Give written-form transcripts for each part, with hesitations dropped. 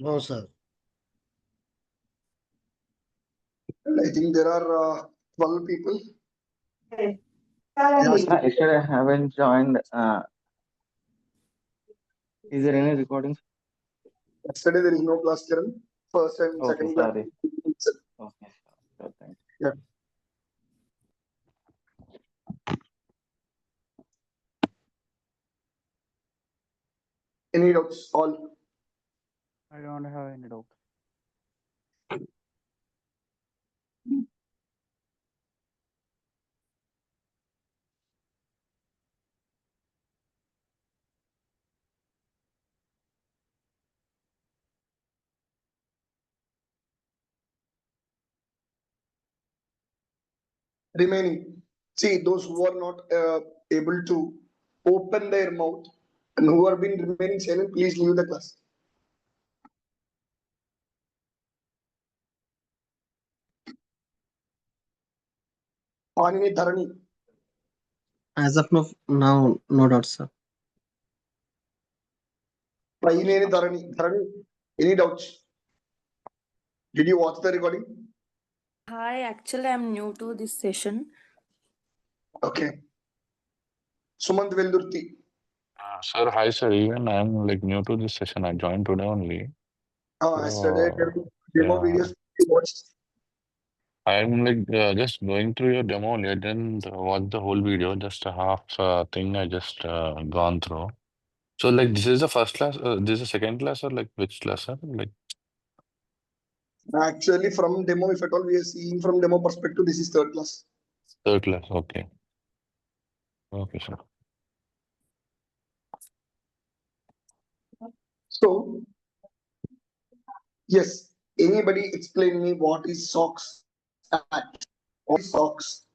No, sir. And I think there are 12 people. Yesterday I haven't joined. Is there any recordings? Yesterday there is no class, Kiran. First and Okay, second class. sorry. Okay, sure, thank you. Yeah. Any doubts? All. I don't have any doubt. Remaining. See, those who are not able to open their mouth and who have been remaining silent, please leave the class. Panini Dharani. As of now, no doubt, sir. Paineni Dharani. Dharani, any doubts? Did you watch the recording? Hi, actually, I'm new to this session. Okay. Sumant Veldurti. Sir, hi sir. Even I'm like new to this session. I joined today only. Yesterday, demo yeah. videos you watched. I'm like just going through your demo only. I didn't watch the whole video. Just a half thing I just gone through. So like this is the first class. This is the second class or like which class, sir? Like Actually, from demo, if at all we are seeing from demo perspective, this is third class. third class. Okay. Okay, sir. So, yes, anybody explain me what is SOX Act? What is SOX?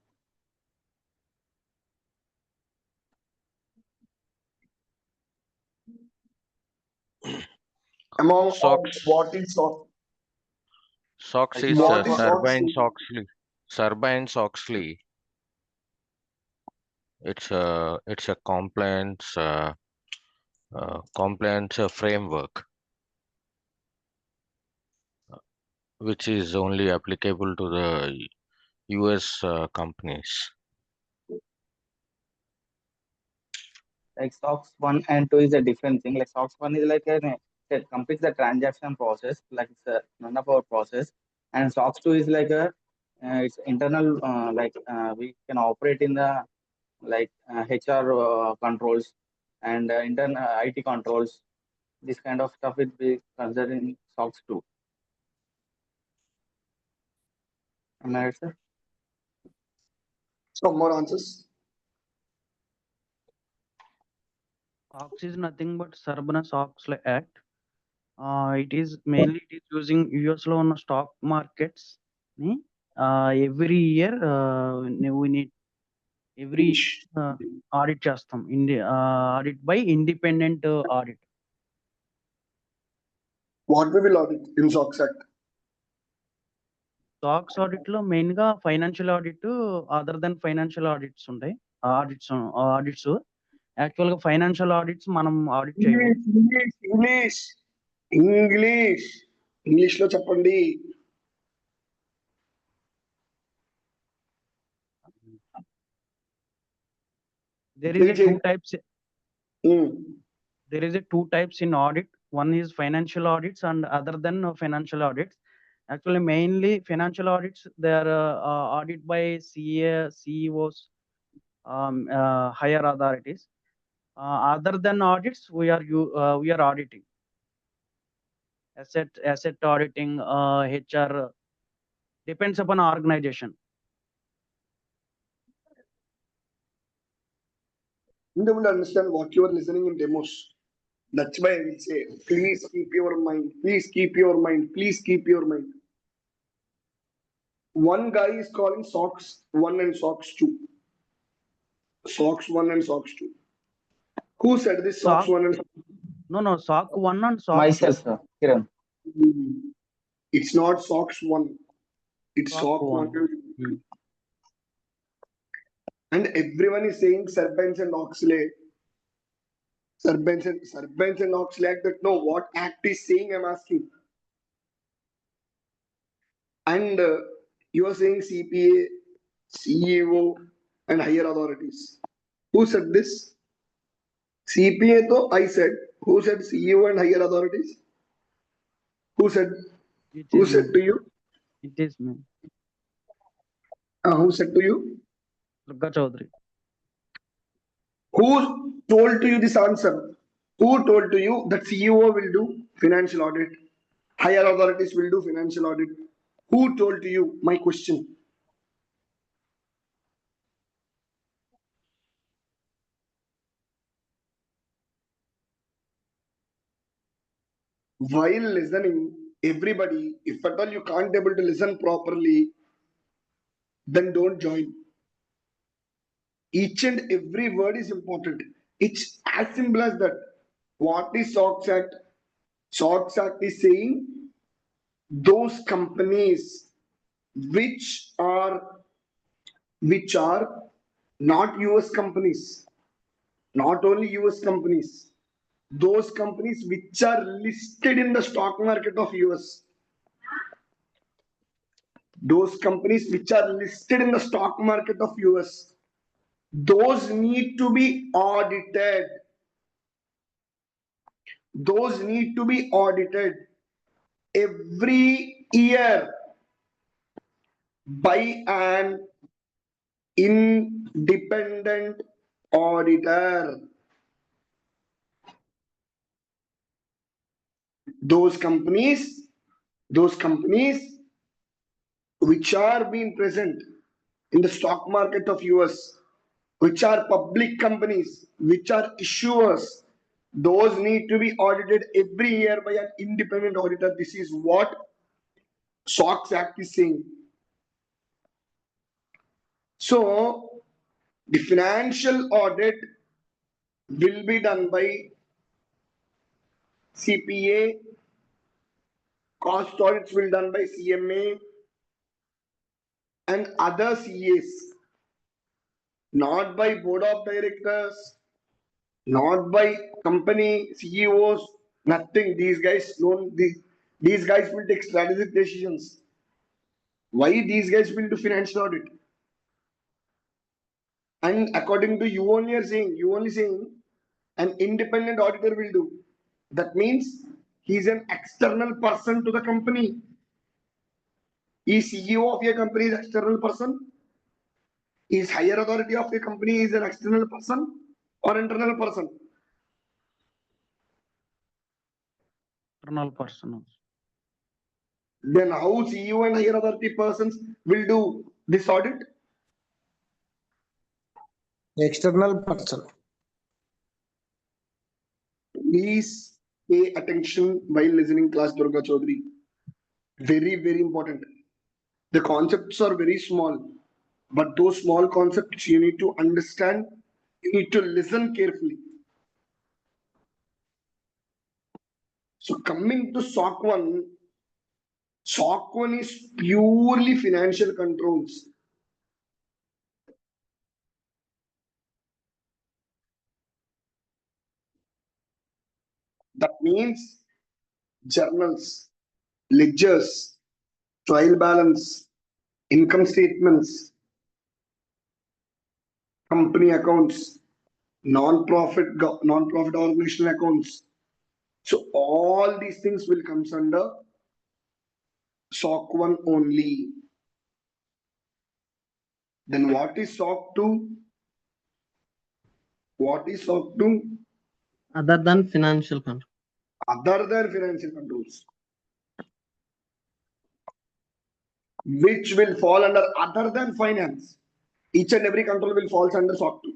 Among SOX. what is SOX? SOX is What is Sarbanes-Oxley. Sarbanes-Oxley. It's a compliance framework, which is only applicable to the US companies. Like SOX 1 and 2 is a different thing. Like SOX 1 is like it completes the transaction process, like it's a none of our process. And SOX 2 is like it's internal, we can operate in the like HR controls and internal IT controls. This kind of stuff will be considered in SOX 2. Am I right, sir? Some more answers. SOX is nothing but Sarbanes-Oxley Act. It is mainly using US లో ఉన్న stock markets ని every year we need every audit చేస్తాం audit by independent audit. What we will audit in SOX Act? SOX audit లో main గా financial audit other than financial audits ఉంటాయి. Audits actual గా financial audits మనం audit చేయము. English లో చెప్పండి. There is a two types. There is a two types in audit. One is financial audits and other than financial audits. Actually, mainly financial audits, they are audited by CEOs, higher authorities. Other than audits, we are auditing. Asset auditing, HR, depends upon organization. You will understand what you are listening in demos. That's why I will say, please keep your mind. Please keep your mind. Please keep your mind. One guy is calling SOX 1 and SOX 2. SOX 1 and SOX 2. Who said this SOX 1 and SOX 2? No, SOX 1 and SOX 2. Myself, sir. Kiran. It's not SOX 1. It's SOX 1. And everyone is saying Sarbanes and Oxley. Sarbanes and Oxley Act. No, what act is saying? I'm asking. And you are saying CPA, CEO, and higher authorities. Who said this? CPA though I said. Who said CEO and higher authorities? Who said? It Who is said me. to you? It is me. Who said to you? Durga Chaudhary. Who told to you this answer? Who told to you that CEO will do financial audit? Higher authorities will do financial audit. Who told to you? My question. While listening, everybody, if at all you can't able to listen properly, then don't join. Each and every word is important. It's as simple as that. What is SOX Act? SOX Act is saying those companies which are not US companies, not only US companies, those companies which are listed in the stock market of US. Those companies which are listed in the stock market of US, those need to be audited. Those need to be audited every year by an independent auditor. Those companies which are being present in the stock market of US, which are public companies, which are issuers, those need to be audited every year by an independent auditor. This is what SOX Act is saying. So the financial audit will be done by CPA, cost audits will be done by CMA and other CAs, not by board of directors, not by company CEOs, nothing. These guys don't, these guys will take strategic decisions. Why these guys will do financial audit? And according to you only are saying, an independent auditor will do. That means he's an external person to the company. Is CEO of your company is external person? Is higher authority of your company is an external person or internal person? Internal person also. Then how CEO and higher authority persons will do this audit? External person. Please pay attention while listening class, Durga Chaudhary. Very, very important. The concepts are very small, but those small concepts you need to understand, you need to listen carefully. So coming to SOC 1, SOC 1 is purely financial controls. That means journals, ledgers, trial balance, income statements, company accounts, non-profit organizational accounts. So all these things will come under SOC 1 only. Then what is SOC 2? What is SOC 2? Other than financial control. Other than financial controls. Which will fall under other than finance. Each and every control will fall under SOC 2.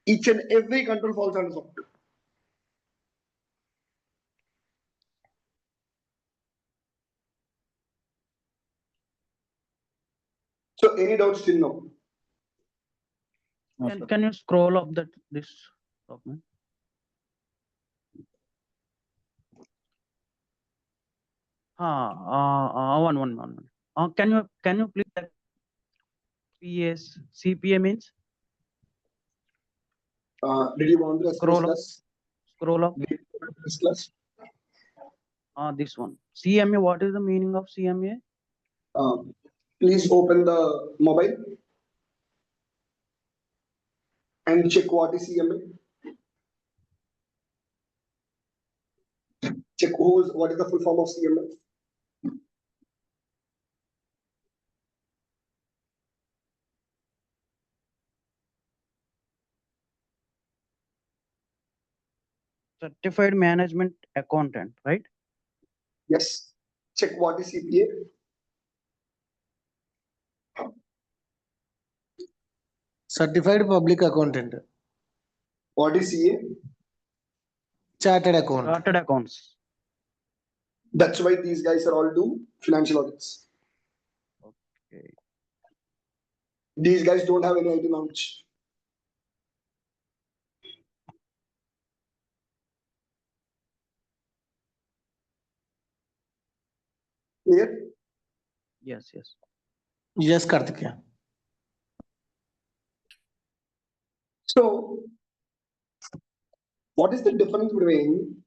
Each and every control falls under SOC 2. So any doubts till now? Can you scroll up this document? One. Can you please type CPA means? Did you want to Scroll up. Class? This one. CMA. What is the meaning of CMA? Please open the mobile and check what is CMA. Check what is the full form of CMA. Certified management accountant, right? Yes. Check what is CPA. Certified public accountant, What is CA? chartered account. Chartered accounts. That's why these guys are all do financial audits. Okay. These guys don't have any IT knowledge. Clear? Yes, yes. Yes, Karthikeya. So, what is the difference between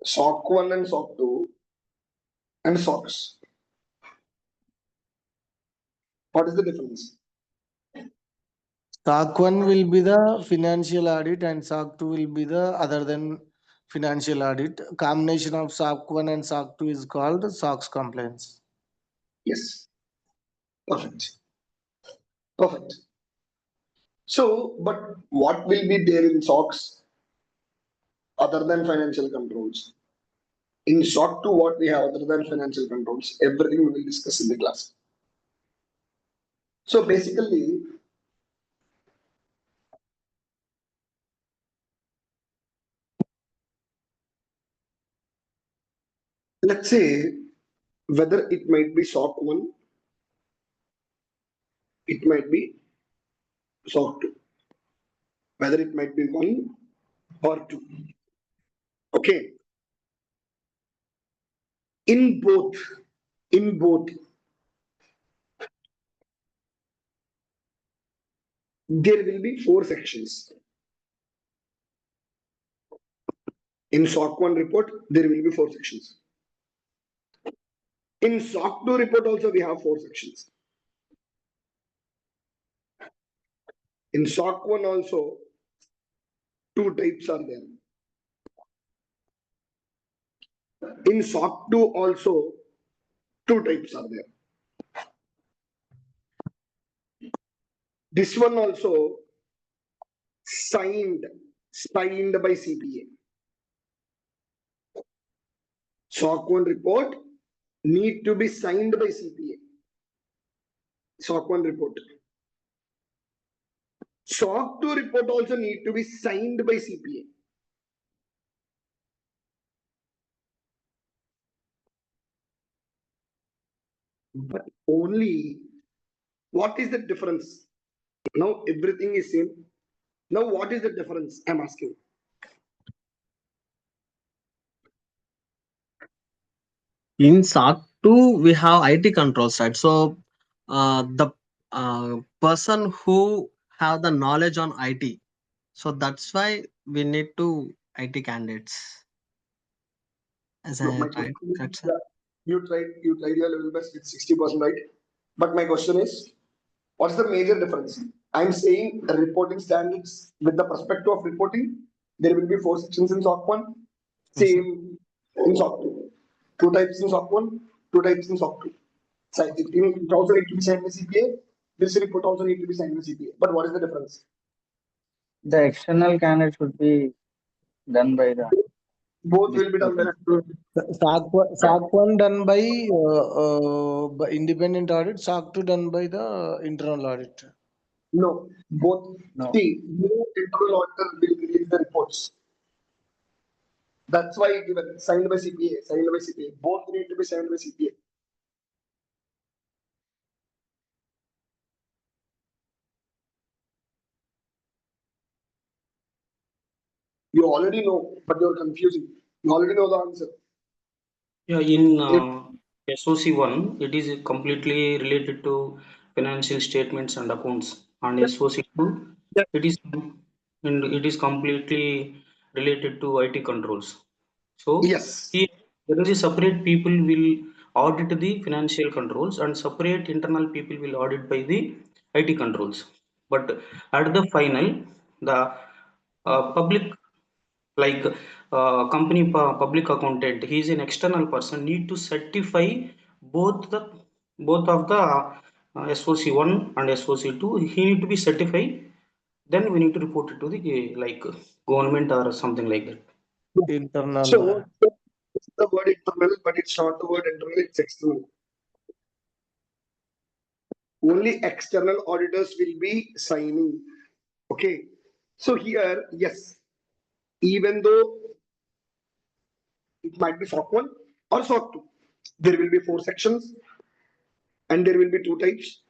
SOC 1 and SOC 2 and SOX? What is the difference? SOC 1 will be the financial audit and SOC 2 will be the other than financial audit. Combination of SOC 1 and SOC 2 is called SOX compliance. Yes. Perfect. Perfect. So, but what will be there in SOX other than financial controls? In SOC 2, what we have other than financial controls? Everything we will discuss in the class. So basically, let's say whether it might be SOC 1, it might be SOC 2, whether it might be 1 or 2. Okay. In both, there will be 4 sections. In SOC 1 report, there will be 4 sections. In SOC 2 report also we have 4 sections. In SOC 1 also 2 types are there. In SOC 2 also 2 types are there. This one also signed by CPA. SOC 1 report need to be signed by CPA. SOC 1 report. SOC 2 report also need to be signed by CPA. But only, what is the difference? Now everything is same. Now what is the difference? I'm asking. In SOC 2, we have IT controls, right? So the person who have the knowledge on IT, so that's why we need to IT candidates. As No, I my right, question is, that's yeah, you tried your level best with 60%, right? But my question is, what's the major difference? I'm saying the reporting standards with the perspective of reporting, there will be 4 sections in SOC 1, same in SOC 2. 2 types in SOC 1, 2 types in SOC 2. So it also need to be signed by CPA. This report also need to be signed by CPA. But what is the difference? The external candidate should be done by the Both will be done by SOC 1 done by independent audit, SOC 2 done by the internal audit. No, both. No. See, no internal auditor will release the reports. That's why given signed by CPA, signed by CPA. Both need to be signed by CPA. You already know, but you're confusing. You already know the answer. Yeah, in SOC1, it is completely related to financial statements and accounts. And SOC2, Yeah. it is completely related to IT controls. So Yes. here there is a separate people will audit the financial controls and separate internal people will audit by the IT controls. But at the final, the public, like public accountant, he is an external person, need to certify both of the SOC1 and SOC2. He need to be certified, then we need to report it to the like government or something like that. Internal. So it's the word internal, but it's not the word internal, it's external. Only external auditors will be signing. Okay. So here, yes, even though it might be SOC 1 or SOC 2, there will be 4 sections and there will be 2 types,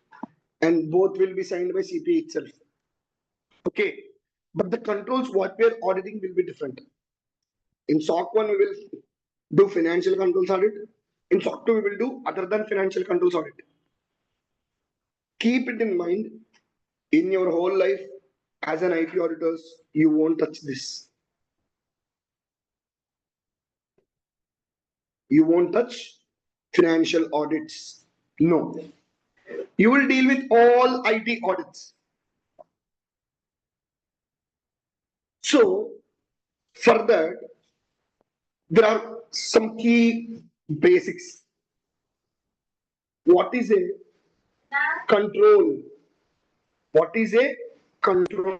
and both will be signed by CPA itself. Okay. But the controls what we are auditing will be different. In SOC 1, we will do financial controls audit. In SOC 2, we will do other than financial controls audit. Keep it in mind, in your whole life as an IT auditors, you won't touch this. You won't touch financial audits. No. You will deal with all IT audits. So, for that, there are some key basics. What is a control? What is a control?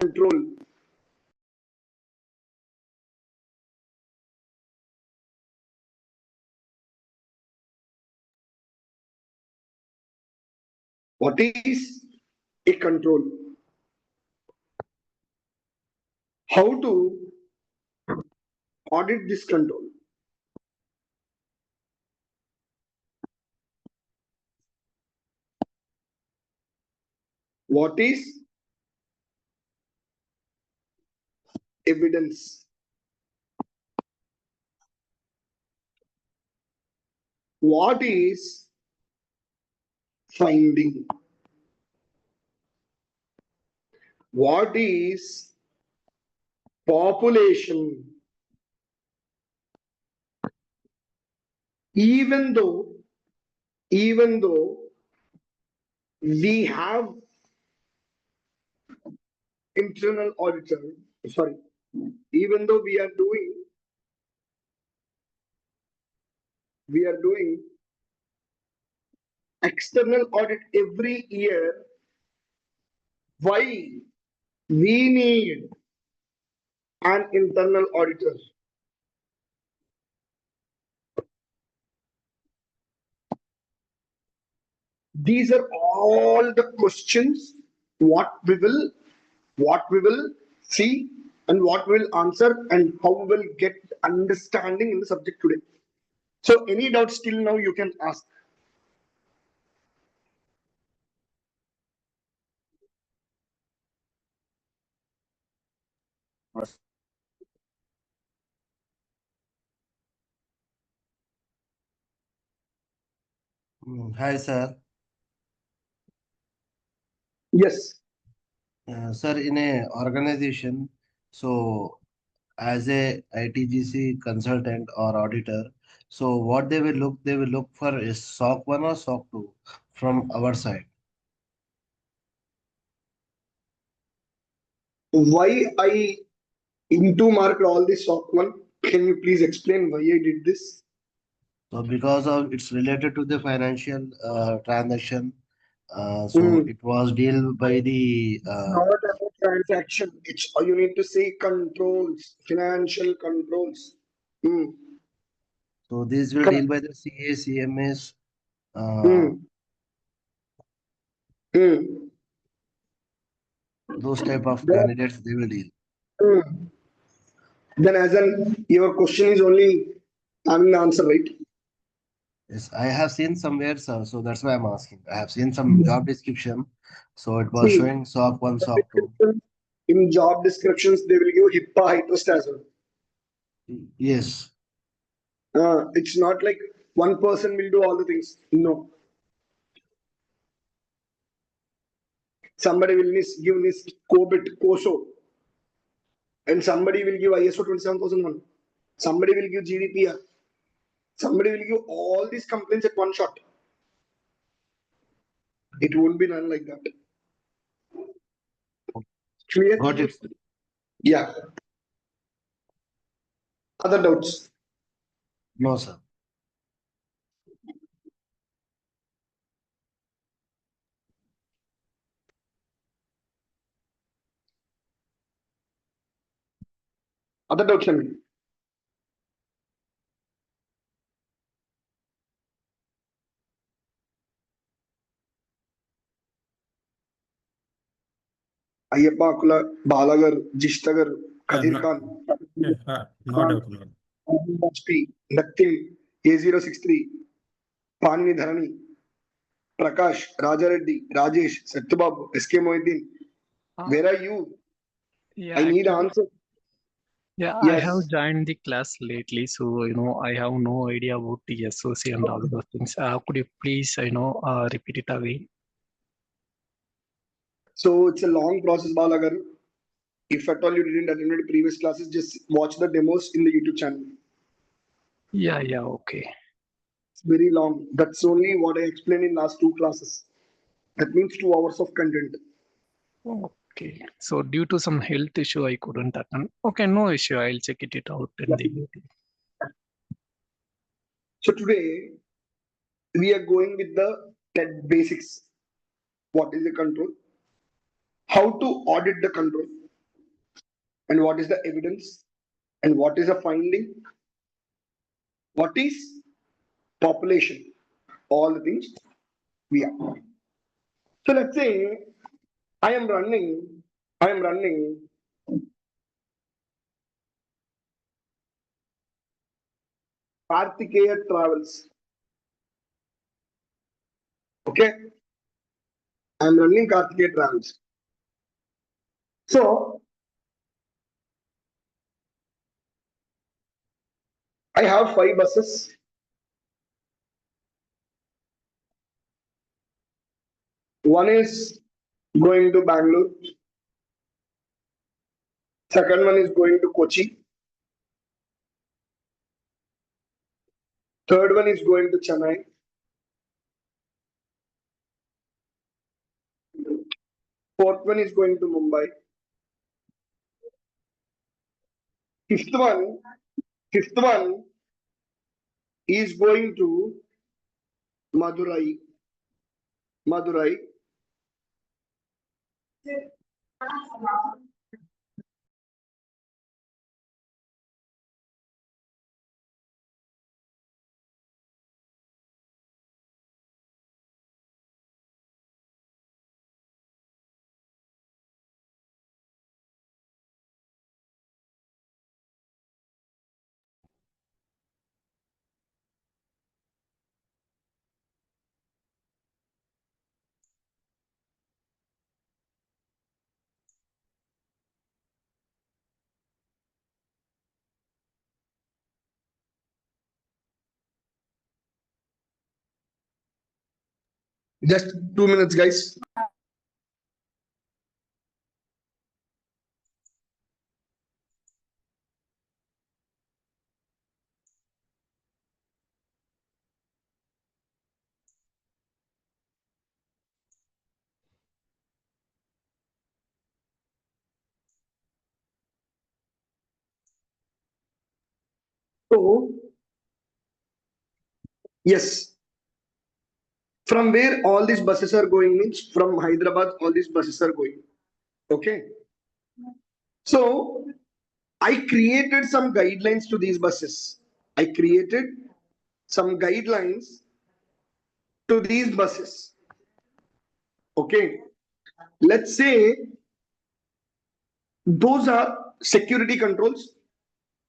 What is a control? How to audit this control? What is evidence? What is finding? What is population? Even though we have internal auditor, sorry, even though we are doing external audit every year, why we need an internal auditor? These are all the questions what we will see and what we will answer and how we will get understanding in the subject today. So any doubts till now you can ask. Hi, sir. Yes. Sir, in a organization, so as a ITGC consultant or auditor, so what they will look for is SOC 1 or SOC 2 from our side. Why I into marked all this SOC 1? Can you please explain why I did this? So because of it's related to the financial transaction, so it was dealt by the Not about transaction. It's you need to say controls, financial controls. Hmm. so this will Correct. deal by the CA, CMS, Hmm. Hmm. those type of Then, candidates they will deal. then as an your question is only having the answer, right? Yes, I have seen somewhere, sir, so that's why I'm asking. I have seen some job description, so it was See, showing SOC 1, the SOC 2. description, in job descriptions, they will give HIPAA, HITRUST as well. Yes. It's not like one person will do all the things. No. Somebody will give this COBIT, COSO, and somebody will give ISO 27001. Somebody will give GDPR. Somebody will give all these complaints at one shot. It won't be done like that. Clear? Got it. Yeah. Other doubts? No, sir. Other doubts, Shamil? Ayyappa Akula బాలగర్ జిష్టగర్ Kadir Khan No doubt, no. Vajpayee నక్తిల్ A063 Panini Dharani Prakash Rajareddy Rajesh Satyababu SK Mohiddin where are you Yeah, I need actually, answer yeah, I have joined the class lately, so I have no idea about the SOC and all those things. Could you please, repeat it again? So it's a long process, Balagar. If at all you didn't attend the previous classes, just watch the demos in the YouTube channel. Yeah, okay. It's very long. That's only what I explained in last two classes. That means 2 hours of content. Okay. So due to some health issue, I couldn't attend. Okay, no issue. I'll check it out in the YouTube. So today we are going with the TED basics. What is the control? How to audit the control? And what is the evidence? And what is the finding? What is population? All the things we are. So let's say I am running Kartikeya Travels. Okay, I'm running Kartikeya Travels. So I have 5 buses. One is going to Bangalore. Second one is going to Kochi. Third one is going to Chennai. Fourth one is going to Mumbai. Fifth one is going to Madurai. Just 2 minutes, guys. So, yes, from where all these buses are going means from Hyderabad, all these buses are going. Okay. So, I created some guidelines to these buses. I created some guidelines to these buses. Okay. Let's say those are security controls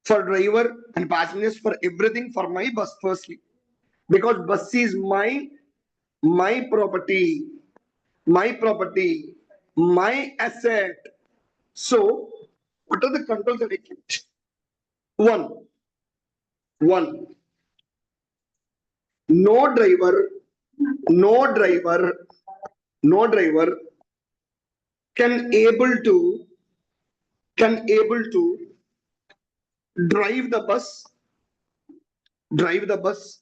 for driver and passengers, for everything, for my bus firstly, because bus is my property, my asset. So what are the controls that I kept? One, no driver can able to drive the bus drive the bus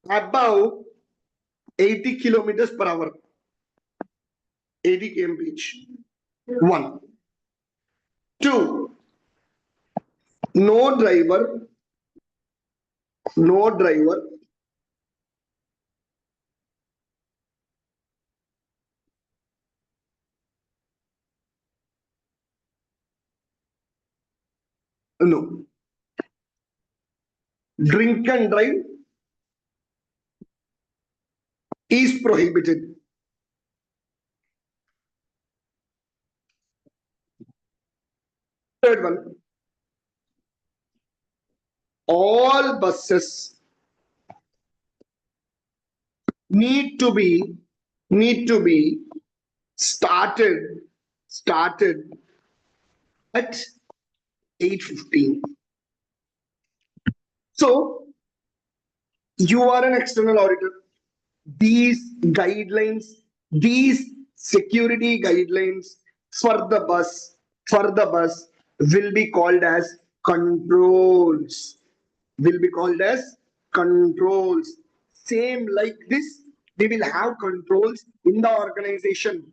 above 80 kilometers per hour. 80 kmph. 1. 2. No driver. No. Drink and drive is prohibited. Third one. All buses need to be started at 8:15. So you are an external auditor. These guidelines, these security guidelines for the bus will be called as controls. Same like this, we will have controls in the organization.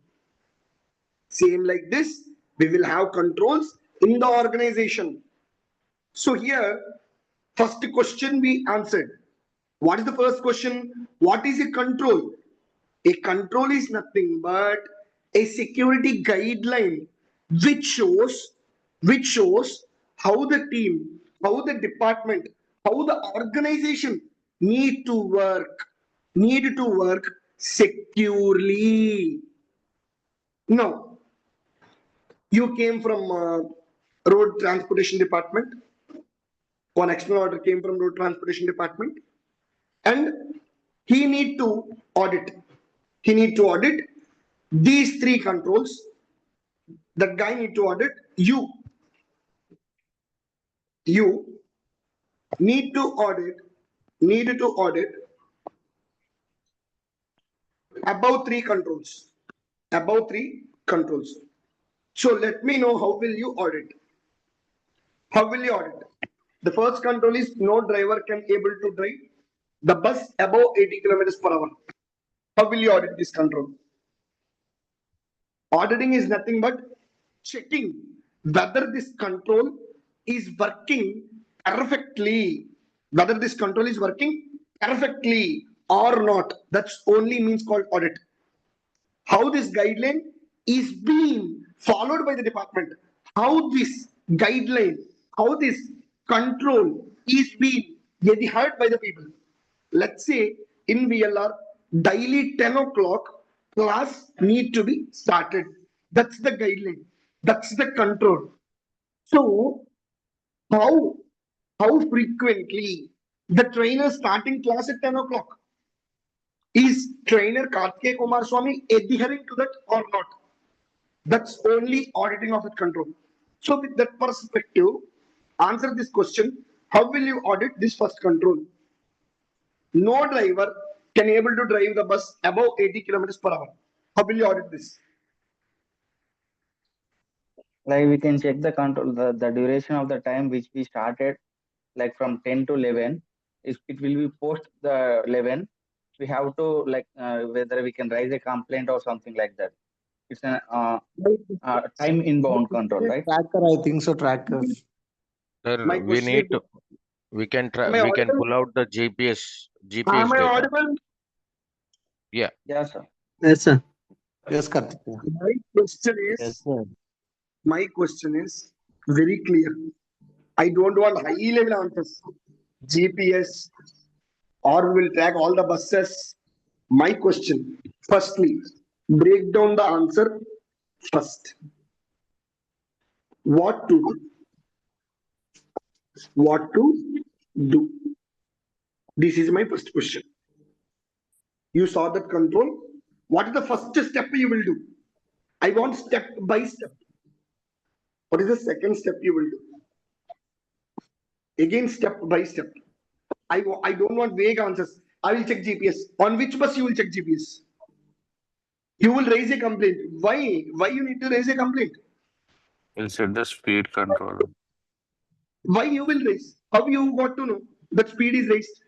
So here, first question we answered. What is the first question? What is a control? A control is nothing but a security guideline which shows how the team, how the department, how the organization need to work securely. Now, you came from road transportation department. One external auditor came from road transportation department, and he need to audit these three controls. That guy need to audit you need to audit above three controls. So let me know, how will you audit? The first control is no driver can able to drive the bus above 80 kilometers per hour. How will you audit this control? Auditing is nothing but checking whether this control is working perfectly, or not. That's only means called audit. How this guideline is being followed by the department, how this control is being adhered by the people. Let's say in VLR, daily 10 o'clock class need to be started. That's the guideline. That's the control. So how frequently the trainer starting class at 10 o'clock? Is trainer Karthikeya Kumar Swamy adhering to that or not? That's only auditing of that control. So with that perspective, answer this question. How will you audit this first control? No driver can able to drive the bus above 80 kilometers per hour. How will you audit this? Like we can check the control, the duration of the time which we started, like from 10 to 11. If it will be post the 11, we have to like whether we can raise a complaint or something like that. It's a time inbound control, right? Tracker, I think so. Tracker. Sir, My we question need is- to, we can Am I we can audible? pull out the GPS Am I data. audible? Yeah, sir. Yes, sir. Yes, Karthikeya. My question is very clear. I don't want high level answers. GPS, or we will track all the buses. My question, firstly, break down the answer first. What to do? This is my first question. You saw that control. What is the first step you will do? I want step by step. What is the second step you will do? Again, step by step. I don't want vague answers. I will check GPS. On which bus you will check GPS? You will raise a complaint. Why you need to raise a complaint? We'll set the speed control. Why you will raise? How you got to know? that speed is raised.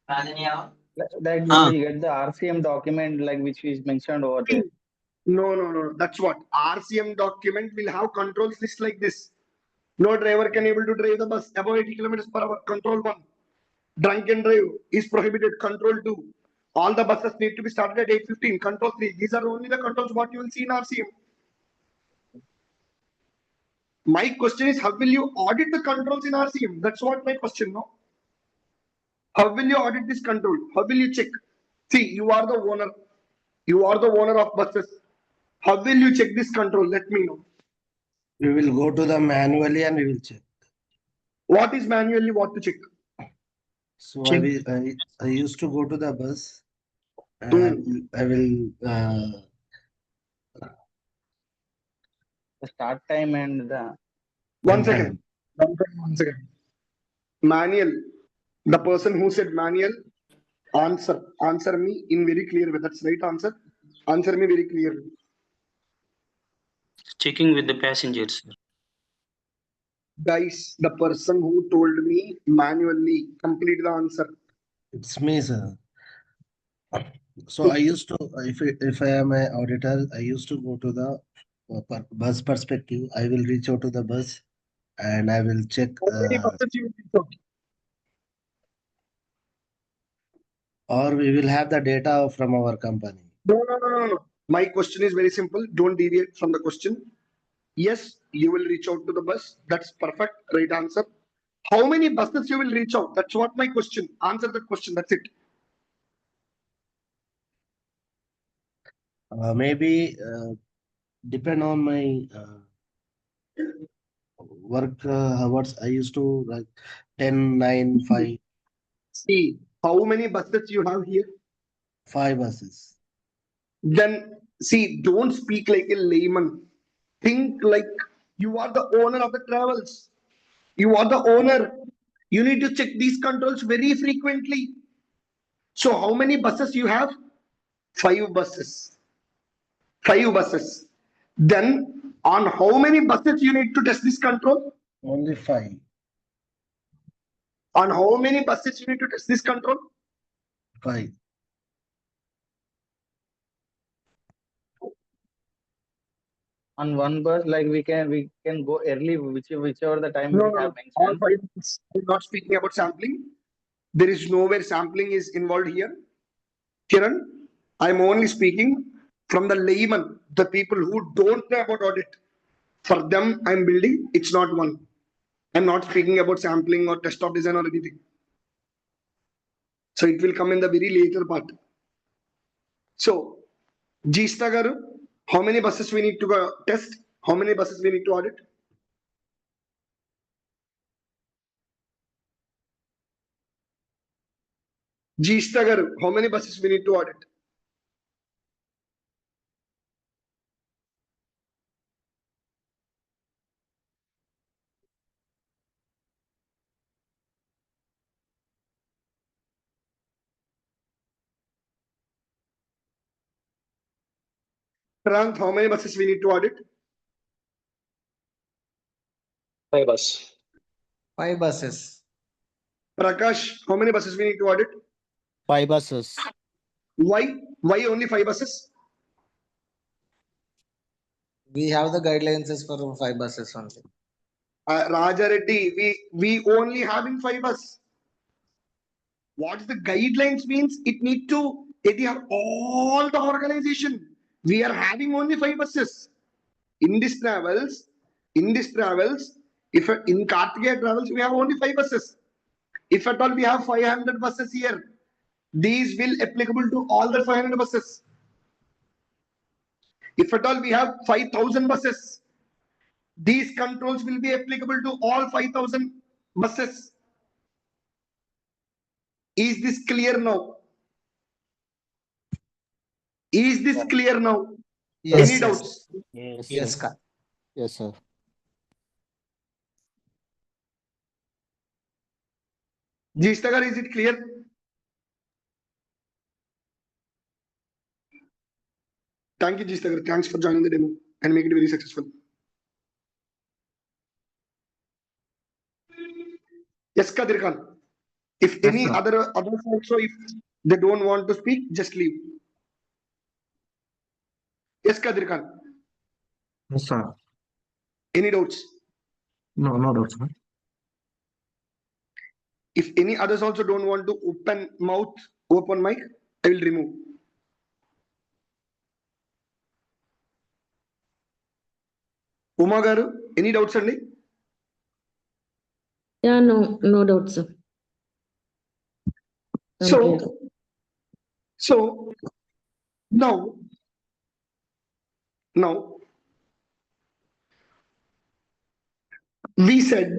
Like when we get the RCM document, like which is mentioned over there. No. That's what RCM document will have controls list like this. No driver can able to drive the bus above 80 kilometers per hour. Control 1. Drunk and drive is prohibited. Control 2. All the buses need to be started at 8:15. Control 3. These are only the controls what you will see in RCM. My question is, how will you audit the controls in RCM? That's what my question, no? How will you audit this control? How will you check? See, you are the owner. You are the owner of buses. How will you check this control? Let me know. We will go to the manually and we will check. What is manually what to check? So I used to go to the bus and I will The start time and the One second. Manual. The person who said manual, answer me in very clear way. That's right answer. Answer me very clearly. Checking with the passengers. Guys, the person who told me manually, complete the answer. It's me, sir. So I used to, if I am an auditor, I used to go to the bus perspective. I will reach out to the bus and I will check. Or we will have the data from our company. No. My question is very simple. Don't deviate from the question. Yes, you will reach out to the bus. That's perfect. Right answer. How many buses you will reach out? That's what my question. Answer the question. That's it. Maybe depend on my work hours. I used to like 10, 9, 5. See, how many buses you have here? 5 buses. Then see, don't speak like a layman. Think like you are the owner of the travels. You are the owner. You need to check these controls very frequently. So how many buses you have? 5 buses. 5 buses. Then on how many buses you need to test this control? Only 5. On how many buses you need to test this control? 5. on one bus, like we can go early, whichever the time No, we no, have no. All mentioned. 5 buses. I'm not speaking about sampling. There is nowhere sampling is involved here. Kiran, I'm only speaking from the layman, the people who don't know about audit. For them, I'm building, it's not one. I'm not speaking about sampling or test of design or anything. So it will come in the very later part. So, Jista garu, how many buses we need to test? How many buses we need to audit? Jista garu, how many buses we need to audit? Prant, how many buses we need to audit? 5 buses. 5 buses. Prakash, how many buses we need to audit? 5 buses. Why? Why only 5 buses? We have the guidelines for 5 buses only. Raja Reddy, we only having 5 buses. What the guidelines means? It need to adhere all the organization. We are having only 5 buses. In this travels, if in Kartikeya travels, we have only 5 buses. If at all we have 500 buses here, these will applicable to all the 500 buses. If at all we have 5,000 buses, these controls will be applicable to all 5,000 buses. Is this clear now? Is this clear now? Yes, Any doubts? Yes, sir. Yes, sir. Jistagar, is it clear? Thank you, Jistagar. Thanks for joining the demo and make it very successful. Yes, Kadir Khan. If Yes, any sir. others also, if they don't want to speak, just leave. Yes, Kadir Khan. Yes, sir. Any doubts? No, no doubt, sir. If any others also don't want to open mic, I will remove. Uma garu, any doubts, Andy? Yeah, no doubt, sir. So now, we said,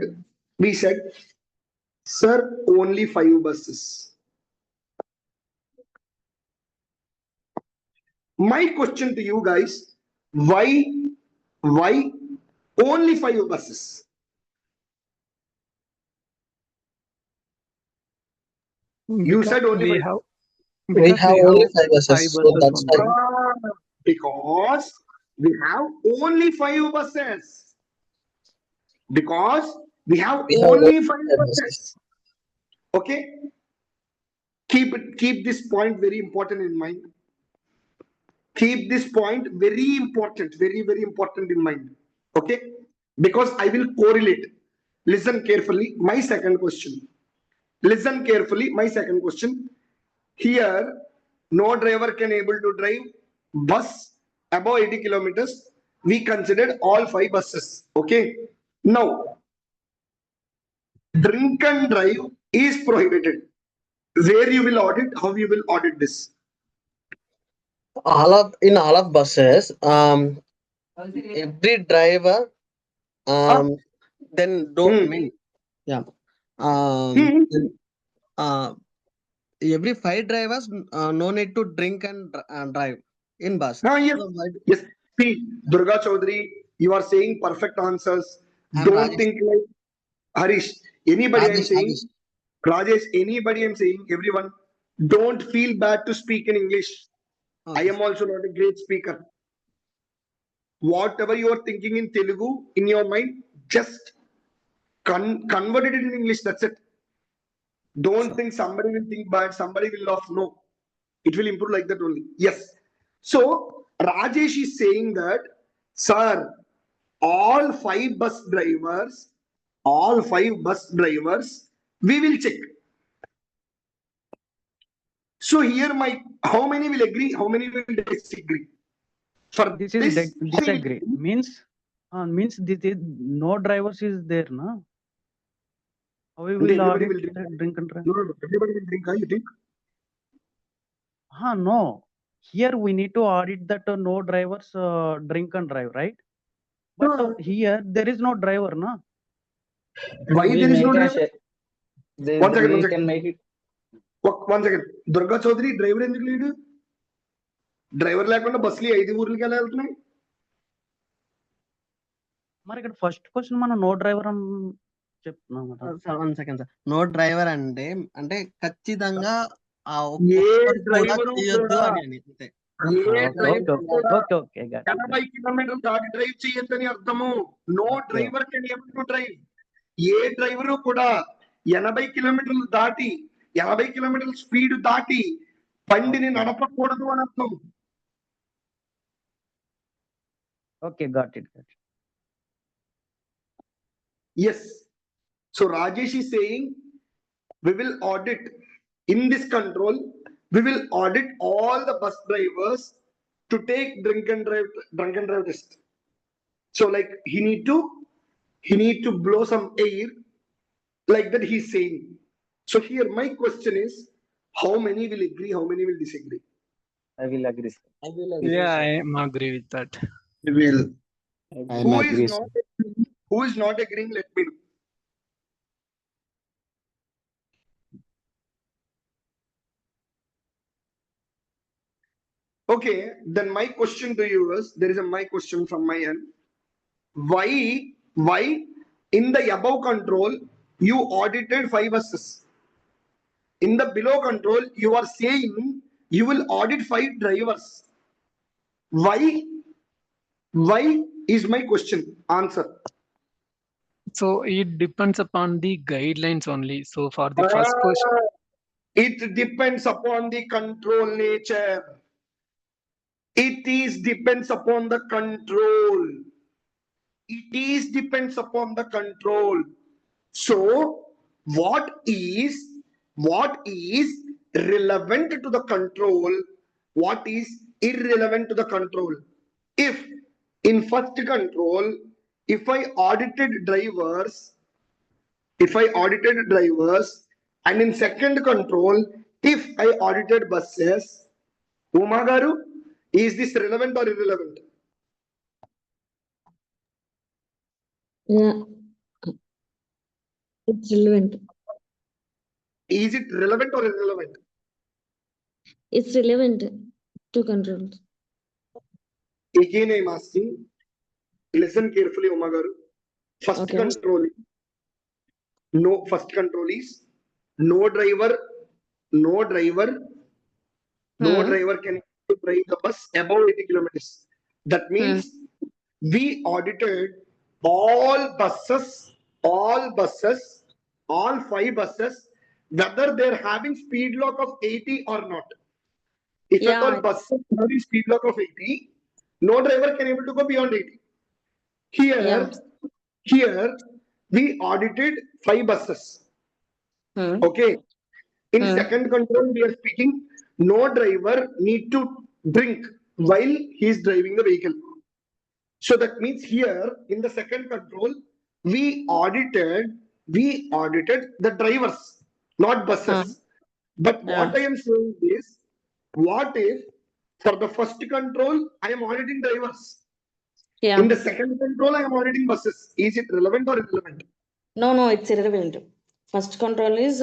sir, only 5 buses. My question to you guys, why only 5 buses? You said only we 5. have We because have we only have 5 buses, 5 so buses that's only. why. Because we have only 5 buses. Because we have We have only only 5 5 buses. buses. Okay? Keep this point very important in mind. Keep this point very important, very important in mind. Okay? Because I will correlate. Listen carefully. My second question. Listen carefully. My second question. Here, no driver can able to drive bus above 80 kilometers. We considered all 5 buses. Okay. Now, drink and drive is prohibited. Where you will audit? How you will audit this? In all of buses, every driver then don't mean yeah then, every 5 drivers no need to drink and drive in bus. Yes. So Yes. See, Durga Chaudhary, you are saying perfect answers. I'm Don't Rajesh. think like Harish. Anybody I'm Rajesh, saying, Rajesh, anybody I'm saying, everyone, don't feel bad to speak in English. I am also not a great speaker. Whatever you are thinking in Telugu in your mind, just convert it in English. That's it. Don't think somebody will think bad, somebody will laugh. No, it will improve like that only. Yes. So Rajesh is saying that, sir, all 5 bus drivers, we will check. So here how many will agree, how many will disagree? For this is disagree means this is no drivers is there, no? How we will everybody audit will drink. Drink and drive? No, everybody will drink. How you think? No. Here we need to audit that no drivers drink and drive, right? But here there is no driver, no? Why there is no driver? One second. We can make it. One second. Durga Chaudhary, driver ఎందుకు లేడు? Driver లేకుండా బస్సులు 5 ఊర్లకి ఎలా వెళ్తున్నాయి? మరి ఇక్కడ first question మనం no driver అని చెప్తున్నాం కదా. Sir 1 second sir. No driver అంటే ఖచ్చితంగా ఏ డ్రైవర్ చేయొద్దు అని అంతే. ఓకే 80 కిలోమీటర్లు దాటి డ్రైవ్ చేయొద్దని అర్థము. No driver can able to drive. ఏ డ్రైవరు కూడా 80 కిలోమీటర్లు దాటి 50 కిలోమీటర్ల స్పీడ్ దాటి బండిని నడపకూడదు అని అర్థం. Okay got it. Yes. So Rajesh is saying we will audit in this control. We will audit all the bus drivers to take drunk and drive test. So like he need to blow some air like that he's saying. So here my question is, how many will agree, how many will disagree? I will agree. Yeah, I am agree with that. We will. Who is not agreeing? Let me know. Okay, then my question to you is, there is my question from my end. Why in the above control you audited 5 buses? In the below control you are saying you will audit 5 drivers. Why is my question. Answer. So it depends upon the guidelines only. So for the first question, It depends upon the control nature. It is depends upon the control. It is depends upon the control. So what is relevant to the control? What is irrelevant to the control? If in first control, if I audited drivers, and in second control, if I audited buses, Uma garu, is this relevant or irrelevant? Yeah, it's relevant. Is it relevant or irrelevant? It's relevant to controls. Again, I am asking, listen carefully, Uma garu. First control is no driver can drive the bus above 80 kilometers. That means we audited all five buses, whether they're having speed lock of 80 or not. If at all buses having speed lock of 80, no driver can able to go beyond 80. Here we audited 5 buses. Okay. In second control, we are speaking no driver need to drink while he is driving the vehicle. So that means here in the second control, we audited the drivers, not buses. But what I am saying is, what if for the first control, I am auditing drivers. In the second control, I am auditing buses. Is it relevant or irrelevant? No, it's irrelevant. First control is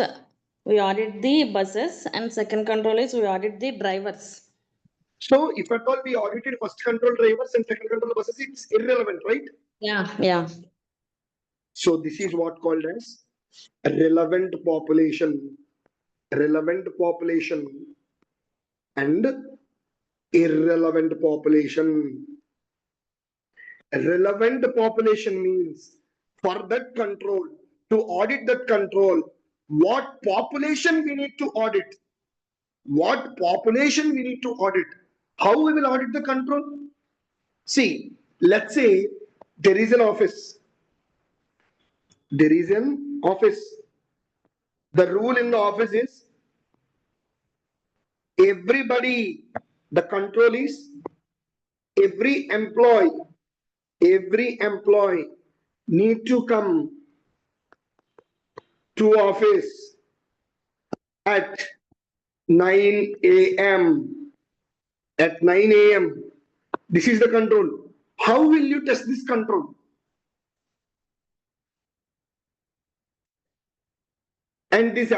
we audit the buses, and second control is we audit the drivers. So if at all we audited first control drivers and second control buses, it's irrelevant, right? Yeah. So this is what called as relevant population and irrelevant population. Relevant population means for that control, to audit that control, what population we need to audit? How we will audit the control? See, let's say there is an office. The rule in the office is everybody, the control is every employee need to come to office at 9 a.m. This is the control. How will you test this control? And this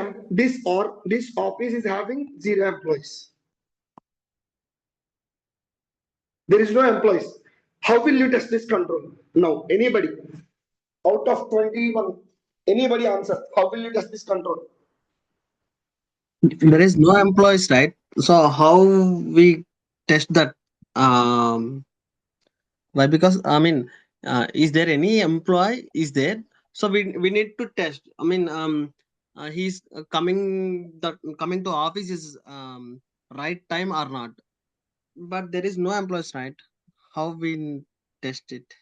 office is having 0 employees. There is no employees. How will you test this control? Now, anybody out of 21, anybody answer? How will you test this control? There is no employees, right? So how we test that? Why? Because is there any employee? Is there? So we need to test. He's coming to office is right time or not? But there is no employees, right? How we test it?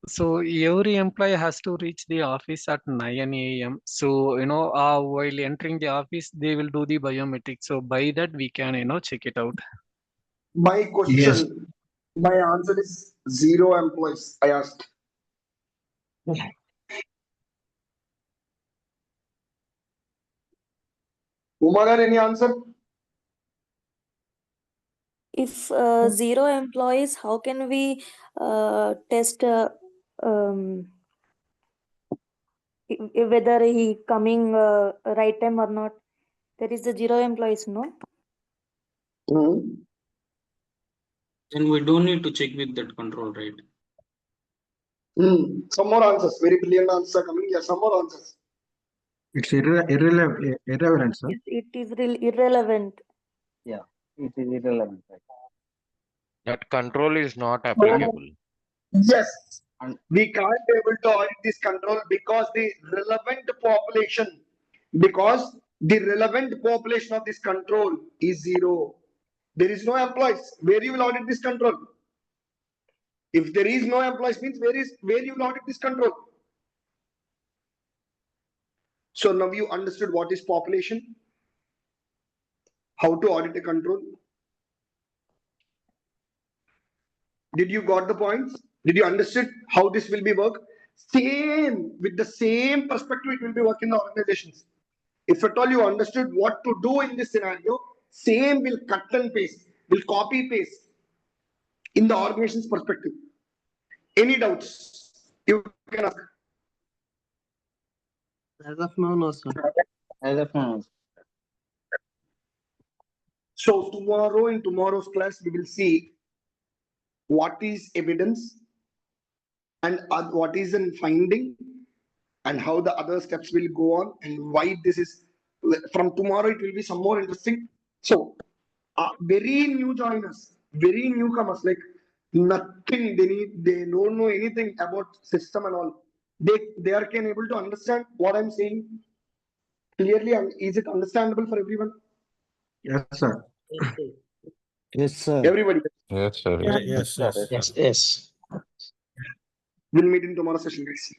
so every employee has to reach the office at 9 a.m. So, while entering the office, they will do the biometric. So by that, we can, check it out. My question, my answer is 0 employees. I asked. Umagar, any answer? If 0 employees, how can we test whether he coming right time or not? There is the 0 employees, no? And we don't need to check with that control, right? Some more answers. Very brilliant answer coming. Yeah, some more answers. It's irrelevant, sir. It is irrelevant. Yeah, it is irrelevant. Right? That control is not applicable. Yes, We can't be able to audit this control because the relevant population of this control is 0. There is no employees. Where you will audit this control? If there is no employees, means where you will audit this control? So now you understood what is population, how to audit a control. Did you got the points? Did you understood how this will be work? Same, with the same perspective, it will be work in the organizations. If at all you understood what to do in this scenario, same will cut and paste, will copy paste in the organization's perspective. Any doubts you can ask? As of now, no, sir. As of now. So tomorrow, in tomorrow's class, we will see what is evidence and what is in finding and how the other steps will go on and why this is. From tomorrow, it will be some more interesting. So very new joiners, very newcomers, like nothing, they don't know anything about system and all. They are can able to understand what I'm saying clearly, and is it understandable for everyone? Yes, sir. Yes, sir. Everybody. Yes, sir. Yes, yes, Yes. We'll meet in tomorrow's session, guys.